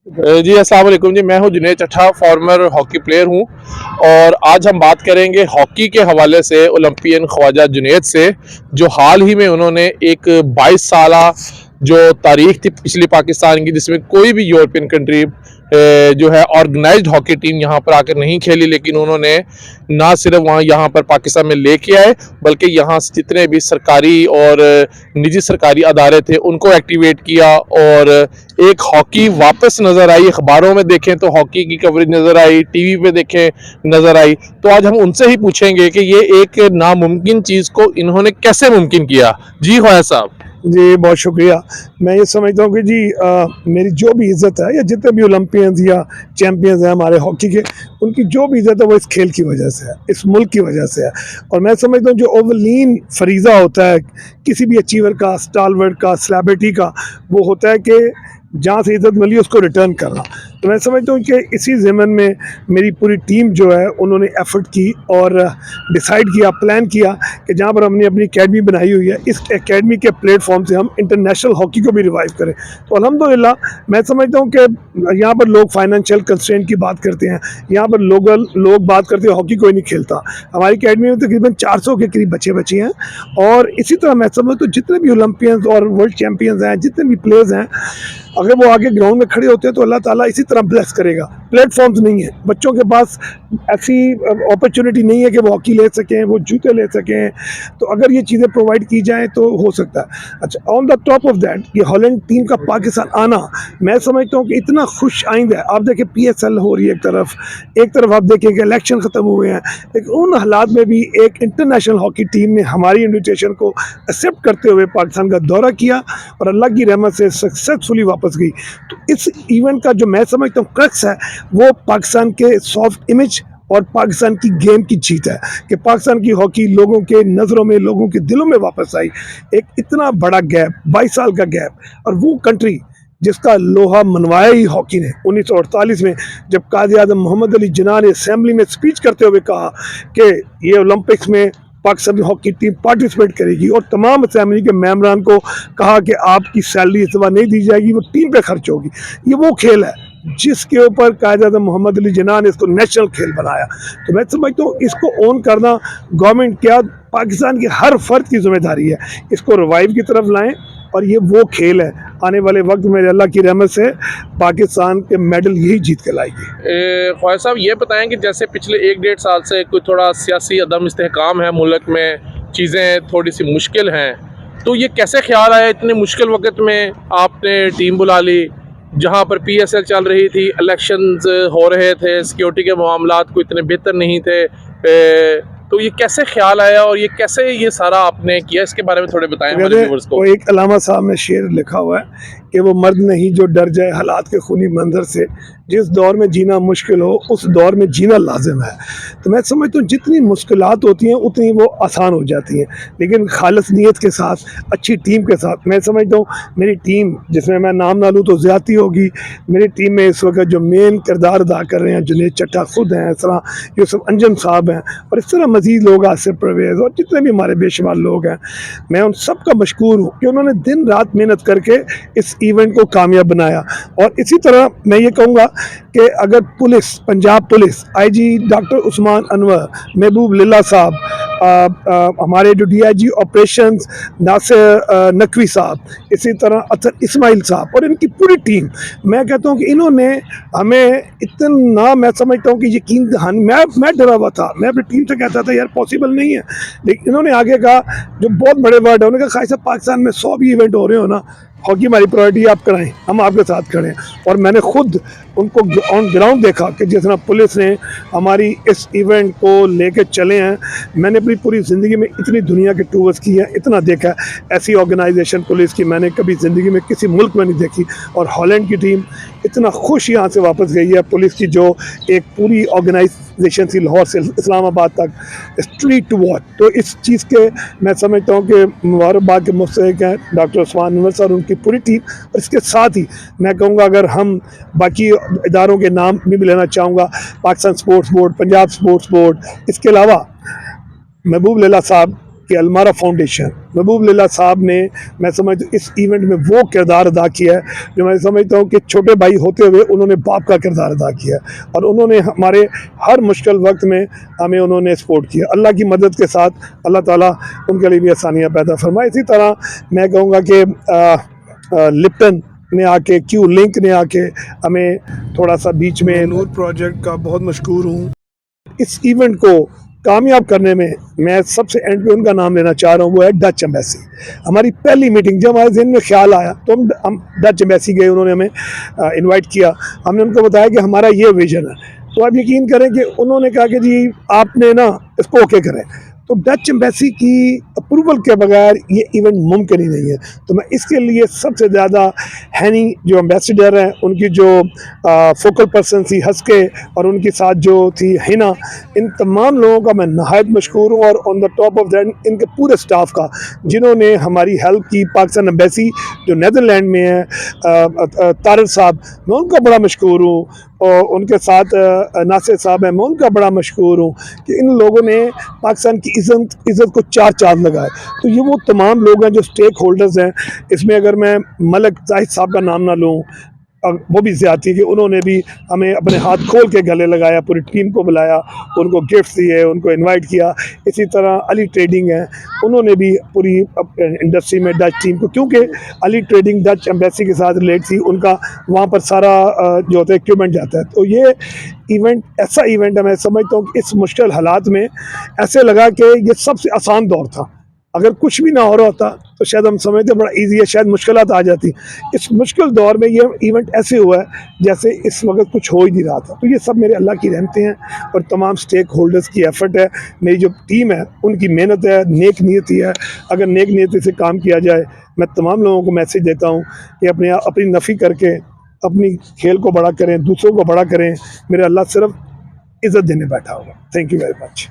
जी अस्सलाम वालेकुम जी। मैं हूं Junaid Chattha, former hockey player हूं और आज हम बात करेंगे हॉकी के हवाले से ओलंपियन ख्वाजा जुनैद से, जो हाल ही में उन्होंने एक 22 साला जो तारीख थी पिछली पाकिस्तान की, जिसमें कोई भी यूरोपियन कंट्री जो है ऑर्गेनाइज्ड हॉकी टीम यहाँ पर आकर नहीं खेली, लेकिन उन्होंने ना सिर्फ वहाँ यहाँ पर पाकिस्तान में लेके आए, बल्कि यहाँ से जितने भी सरकारी और निजी सरकारी अदारे थे उनको एक्टिवेट किया और एक हॉकी वापस नज़र आई। अखबारों में देखें तो हॉकी की कवरेज नज़र आई, टीवी पे देखें नज़र आई। तो आज हम उनसे ही पूछेंगे कि ये एक नामुमकिन चीज़ को इन्होंने कैसे मुमकिन किया। जी ख्वाजा साहब। जी बहुत शुक्रिया। मैं ये समझता हूँ कि जी मेरी जो भी इज़्ज़त है या जितने भी ओलंपियंस या चैम्पियंस हैं हमारे हॉकी के, उनकी जो भी इज़्ज़त है वो इस खेल की वजह से है, इस मुल्क की वजह से है। और मैं समझता हूँ जो ओवरलीन फरीज़ा होता है किसी भी अचीवर का, स्टालवर्ड का, सेलिब्रिटी का, वो होता है कि जहाँ से इज़्ज़त मिली उसको रिटर्न करना। तो मैं समझता हूँ कि इसी ज़मन में मेरी पूरी टीम जो है उन्होंने एफ़र्ट की और डिसाइड किया, प्लान किया कि जहाँ पर हमने अपनी एकेडमी बनाई हुई है, इस एकेडमी के प्लेटफॉर्म से हम इंटरनेशनल हॉकी को भी रिवाइव करें। तो अल्हम्दुलिल्लाह मैं समझता हूँ कि यहाँ पर लोग फाइनेंशियल कंस्ट्रेंट की बात करते हैं, यहाँ पर लोग बात करते हैं हॉकी कोई नहीं खेलता। हमारी एकेडमी में तकरीबन 400 के करीब बच्चे बच्ची हैं और इसी तरह मैं समझता हूँ जितने भी ओलंपियंस और वर्ल्ड चैम्पियंस हैं, जितने भी प्लेयर्स हैं, अगर वो आगे ग्राउंड में खड़े होते हैं तो अल्लाह ताला इसी तरह ब्लेस करेगा। प्लेटफॉर्म्स नहीं है, बच्चों के पास ऐसी अपॉर्चुनिटी नहीं है कि वो हॉकी ले सकें, वो जूते ले सकें। तो अगर ये चीज़ें प्रोवाइड की जाएँ तो हो सकता है। अच्छा, on the top of that ये हॉलैंड टीम का पाकिस्तान आना, मैं समझता हूँ कि इतना खुश आइंद है। आप देखें PSL हो रही है एक तरफ आप देखें कि इलेक्शन ख़त्म हुए हैं, लेकिन उन हालात में भी एक इंटरनेशनल हॉकी टीम ने हमारी इन्विटेशन को एक्सेप्ट करते हुए पाकिस्तान का दौरा किया और अल्लाह की रहमत से सक्सेसफुली वापस गई। तो इस इवेंट का जो मैं समझता हूँ क्रक्स है वो पाकिस्तान के सॉफ्ट इमेज और पाकिस्तान की गेम की जीत है कि पाकिस्तान की हॉकी लोगों के नज़रों में, लोगों के दिलों में वापस आई। एक इतना बड़ा गैप, 22 साल का गैप, और वो कंट्री जिसका लोहा मनवाया ही हॉकी ने 1948 में, जब कायद आज़म मोहम्मद अली जिन्ना ने असेंबली में स्पीच करते हुए कहा कि ये ओलंपिक्स में पाकिस्तान हॉकी टीम पार्टिसिपेट करेगी और तमाम असेंबली के मेंबरान को कहा कि आपकी सैलरी इस बार नहीं दी जाएगी, वो टीम पे खर्च होगी। ये वो खेल है जिसके ऊपर कायद आज़म मोहम्मद अली जिन्ना ने इसको नेशनल खेल बनाया। तो मैं समझता हूँ इसको ओन करना गवर्नमेंट क्या, पाकिस्तान के हर फर्द की जिम्मेदारी है। इसको रिवाइव की तरफ लाएं और ये वो खेल है आने वाले वक्त में अल्लाह की रहमत से पाकिस्तान के मेडल यही जीत के लाएगी। ख्वाजा साहब ये बताएं कि जैसे पिछले 1-1.5 साल से कोई थोड़ा सियासी अदम इस्तेहकाम है मुल्क में, चीज़ें थोड़ी सी मुश्किल हैं, तो ये कैसे ख्याल आया इतने मुश्किल वक्त में आपने टीम बुला ली, जहाँ पर PSL चल रही थी, इलेक्शंस हो रहे थे, सिक्योरिटी के मामलात को इतने बेहतर नहीं थे, तो ये कैसे ख्याल आया और ये कैसे ये सारा आपने किया, इसके बारे में थोड़े बताएं हमारे व्यूअर्स को। एक अलामा साहब ने शेर लिखा हुआ है कि वो मर्द नहीं जो डर जाए हालात के खूनी मंजर से, जिस दौर में जीना मुश्किल हो उस दौर में जीना लाजिम है। तो मैं समझता हूँ जितनी मुश्किलात होती हैं उतनी वो आसान हो जाती हैं, लेकिन खालिस नीयत के साथ, अच्छी टीम के साथ। मैं समझता हूँ मेरी टीम, जिसमें मैं नाम ना लूँ तो ज़्यादती होगी, मेरी टीम में इस वक्त जो मेन किरदार अदा कर रहे हैं जुनैद चट्ठा खुद हैं, इस तरह यूसुफ अंजम साहब हैं और इस तरह मज़ीद लोग, आसिफ परवेज़ और जितने भी हमारे बेशुमार लोग हैं, मैं उन सब का मशकूर हूँ कि उन्होंने दिन रात मेहनत करके इस इवेंट को कामयाब बनाया। और इसी तरह मैं ये कहूँगा कि अगर police, Punjab police, IG doctor Usman Anwar, महबूब लिल्ला साहब, हमारे जो DIG ऑपरेशंस नासिर नकवी साहब, इसी तरह अतर इस्माइल साहब और इनकी पूरी टीम, मैं कहता हूँ कि इन्होंने हमें इतना, मैं समझता हूँ कि यकीन दहानी, मैं डरा हुआ था, मैं अपनी टीम से कहता था यार पॉसिबल नहीं है, लेकिन इन्होंने आगे कहा जो बहुत बड़े वर्ड है, उन्होंने कहा खाई साहब पाकिस्तान में 100 भी इवेंट हो रहे हो ना, हॉकी हमारी प्रायोरिटी आप कराएं, हम आपके साथ खड़े हैं। और मैंने खुद उनको ऑन ग्राउंड देखा कि जिस तरह पुलिस ने हमारी इस इवेंट को लेके चले हैं। मैंने अपनी पूरी ज़िंदगी में इतनी दुनिया के टूर्स की हैं, इतना देखा है, ऐसी ऑर्गेनाइजेशन पुलिस की मैंने कभी ज़िंदगी में किसी मुल्क में नहीं देखी। और हॉलैंड की टीम इतना खुश यहाँ से वापस गई है, पुलिस की जो एक पूरी ऑर्गेनाइजेशन थी लाहौर से इस्लामाबाद तक, स्ट्रीट टू वॉच। तो इस चीज़ के मैं समझता हूँ कि मुबारकबाद के मुस्तहिक हैं डॉक्टर उस्मान अनवर सर, उनकी पूरी टीम। और इसके साथ ही मैं कहूँगा अगर हम बाकी इदारों के नाम भी लेना चाहूँगा, Pakistan sports board, Punjab sports board, इसके अलावा महबूब लिल्ला साहब कि अलमारा फाउंडेशन महबूब लीला साहब ने, मैं समझता हूँ इस इवेंट में वो किरदार अदा किया है जो मैं समझता हूँ कि छोटे भाई होते हुए उन्होंने बाप का किरदार अदा किया है और उन्होंने हमारे हर मुश्किल वक्त में हमें उन्होंने सपोर्ट किया। अल्लाह की मदद के साथ अल्लाह ताला उनके लिए भी आसानियाँ पैदा फरमाए। इसी तरह मैं कहूँगा कि लिप्टन ने आके, क्यू लिंक ने आके हमें थोड़ा सा बीच में, नूर प्रोजेक्ट का बहुत मशहूर हूँ। इस इवेंट को कामयाब करने में मैं सबसे एंड पे उनका नाम लेना चाह रहा हूँ, वो है डच एम्बेसी। हमारी पहली मीटिंग जब हमारे जहन में ख्याल आया तो हम डच एम्बेसी गए, उन्होंने हमें इनवाइट किया। हमने उनको बताया कि हमारा ये विजन है, तो आप यकीन करें कि उन्होंने कहा कि जी आपने ना इसको ओके करें। तो डच एम्बेसी की अप्रूवल के बगैर ये इवेंट मुमकिन ही नहीं है। तो मैं इसके लिए सबसे ज़्यादा हैनी जो एम्बेसडर हैं, उनकी जो फोकल पर्सन थी हस्के और उनके साथ जो थी हिना, इन तमाम लोगों का मैं नहायत मशकूर हूँ। और on the top of that इनके पूरे स्टाफ का जिन्होंने हमारी हेल्प की। पाकिस्तान एम्बेसी जो नीदरलैंड में है, तारिक साहब, मैं उनका बड़ा मशकूर हूँ। और उनके साथ नासिर साहब हैं, मैं उनका बड़ा मशकूर हूँ कि इन लोगों ने पाकिस्तान की इज़्ज़त को चार चांद लगाए। तो ये वो तमाम लोग हैं जो स्टेक होल्डर्स हैं। इसमें अगर मैं मलिक जाहिद साहब का नाम ना लूँ, वो भी ज़्यादती कि उन्होंने भी हमें अपने हाथ खोल के गले लगाया, पूरी टीम को बुलाया, उनको गिफ्ट दिए, उनको इनवाइट किया। इसी तरह अली ट्रेडिंग है, उन्होंने भी पूरी इंडस्ट्री में डच टीम को, क्योंकि अली ट्रेडिंग डच एम्बेसी के साथ रिलेट थी, उनका वहाँ पर सारा जो होता है इक्विपमेंट जाता है। तो ये इवेंट ऐसा इवेंट है, मैं समझता हूँ कि इस मुश्किल हालात में ऐसे लगा कि ये सबसे आसान दौर था। अगर कुछ भी ना हो रहा होता तो शायद हम समझते बड़ा इजी है, शायद मुश्किलात आ जाती। इस मुश्किल दौर में ये इवेंट ऐसे हुआ है जैसे इस वक्त कुछ हो ही नहीं रहा था। तो ये सब मेरे अल्लाह की रहमतें हैं और तमाम स्टेक होल्डर्स की एफर्ट है, मेरी जो टीम है उनकी मेहनत है, नेक नीयती है। अगर नेक नीयती से काम किया जाए, मैं तमाम लोगों को मैसेज देता हूँ कि अपनी नफ़ी करके अपनी खेल को बड़ा करें, दूसरों को बड़ा करें। मेरे अल्लाह सिर्फ इज़्ज़त देने बैठा होगा। Thank you very much.